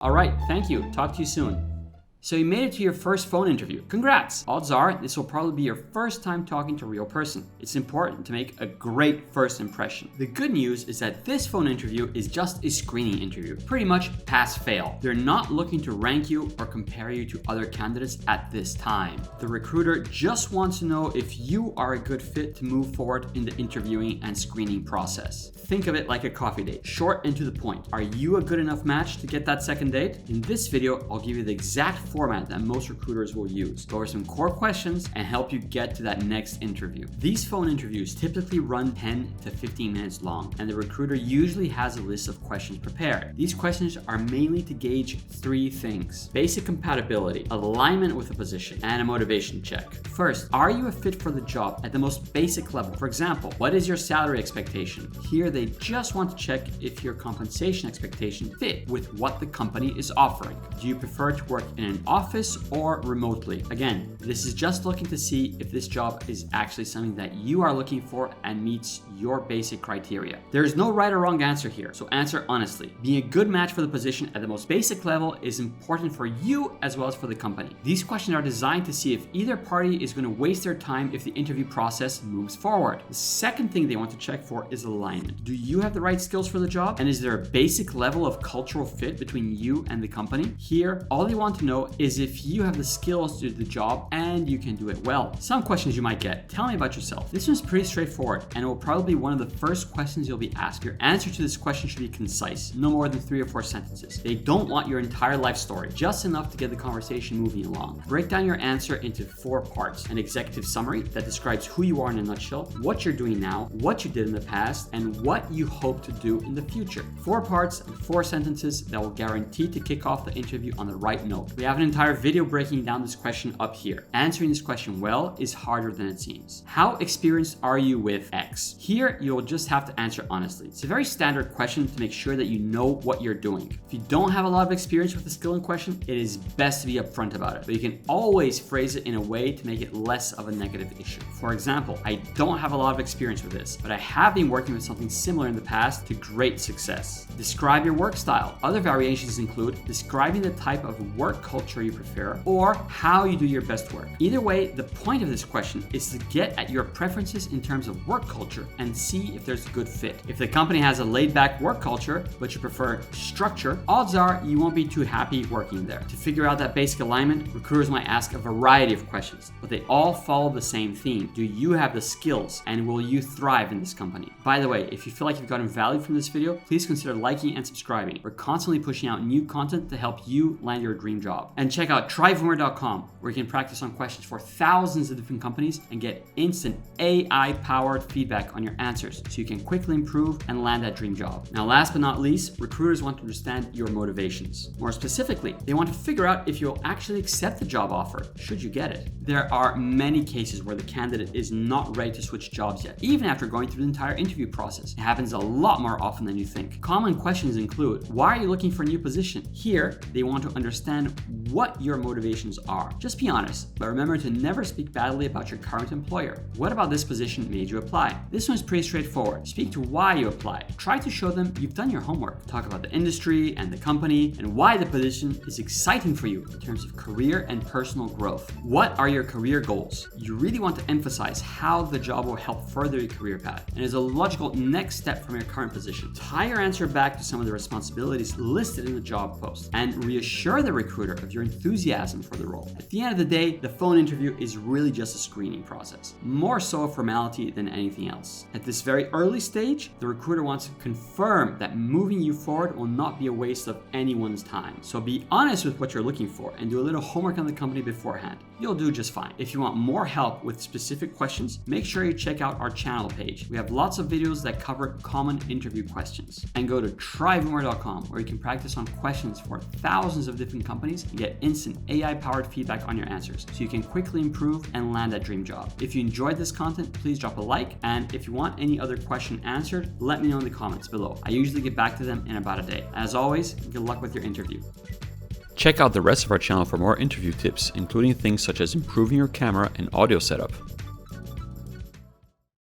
All right, thank you. Talk to you soon. So you made it to your first phone interview. Congrats! Odds are this will probably be your first time talking to a real person. It's important to make a great first impression. The good news is that this phone interview is just a screening interview. Pretty much pass-fail. They're not looking to rank you or compare you to other candidates at this time. The recruiter just wants to know if you are a good fit to move forward in the interviewing and screening process. Think of it like a coffee date. Short and to the point. Are you a good enough match to get that second date? In this video, I'll give you the exact format that most recruiters will use, go over some core questions, and help you get to that next interview. These phone interviews typically run 10 to 15 minutes long, and the recruiter usually has a list of questions prepared. These questions are mainly to gauge three things: basic compatibility, alignment with the position, and a motivation check. First, are you a fit for the job at the most basic level? For example, what is your salary expectation? Here, they just want to check if your compensation expectation fit with what the company is offering. Do you prefer to work in an office or remotely? Again, this is just looking to see if this job is actually something that you are looking for and meets your basic criteria. There is no right or wrong answer here, so answer honestly. Being a good match for the position at the most basic level is important for you as well as for the company. These questions are designed to see if either party is going to waste their time if the interview process moves forward. The second thing they want to check for is alignment. Do you have the right skills for the job? And is there a basic level of cultural fit between you and the company? Here, all they want to know is if you have the skills to do the job and you can do it well. Some questions you might get: tell me about yourself. This one's pretty straightforward, and it will probably be one of the first questions you'll be asked. Your answer to this question should be concise, no more than 3 or 4 sentences. They don't want your entire life story, just enough to get the conversation moving along. Break down your answer into 4 parts: an executive summary that describes who you are in a nutshell, what you're doing now, what you did in the past, and what you hope to do in the future. 4 parts and 4 sentences that will guarantee to kick off the interview on the right note. We have an entire video breaking down this question up here. Answering this question well is harder than it seems. How experienced are you with X? Here, you'll just have to answer honestly. It's a very standard question to make sure that you know what you're doing. If you don't have a lot of experience with the skill in question, it is best to be upfront about it, but you can always phrase it in a way to make it less of a negative issue. For example, I don't have a lot of experience with this, but I have been working with something similar in the past to great success. Describe your work style. Other variations include describing the type of work culture you prefer or how you do your best work. Either way, the point of this question is to get at your preferences in terms of work culture and see if there's a good fit. If the company has a laid-back work culture, but you prefer structure, odds are you won't be too happy working there. To figure out that basic alignment, recruiters might ask a variety of questions, but they all follow the same theme. Do you have the skills, and will you thrive in this company? By the way, if you feel like you've gotten value from this video, please consider liking and subscribing. We're constantly pushing out new content to help you land your dream job. And check out tryvoomer.com, where you can practice on questions for thousands of different companies and get instant AI-powered feedback on your answers so you can quickly improve and land that dream job. Now, last but not least, recruiters want to understand your motivations. More specifically, they want to figure out if you'll actually accept the job offer, should you get it. There are many cases where the candidate is not ready to switch jobs yet, even after going through the entire interview process. It happens a lot more often than you think. Common questions include: why are you looking for a new position? Here, they want to understand what your motivations are. Just be honest, but remember to never speak badly about your current employer. What about this position made you apply? This one's pretty straightforward. Speak to why you applied. Try to show them you've done your homework. Talk about the industry and the company and why the position is exciting for you in terms of career and personal growth. What are your career goals? You really want to emphasize how the job will help further your career path and is a logical next step from your current position. Tie your answer back to some of the responsibilities listed in the job post and reassure the recruiter of your enthusiasm for the role. At the end of the day, the phone interview is really just a screening process, more so a formality than anything else. At this very early stage, the recruiter wants to confirm that moving you forward will not be a waste of anyone's time. So be honest with what you're looking for and do a little homework on the company beforehand. You'll do just fine. If you want more help with specific questions, make sure you check out our channel page. We have lots of videos that cover common interview questions. And go to tryvoomer.com, where you can practice on questions for thousands of different companies and get instant AI-powered feedback on your answers so you can quickly improve and land that dream job. If you enjoyed this content, please drop a like, and if you want any other question answered, let me know in the comments below. I usually get back to them in about a day. As always, good luck with your interview. Check out the rest of our channel for more interview tips, including things such as improving your camera and audio setup.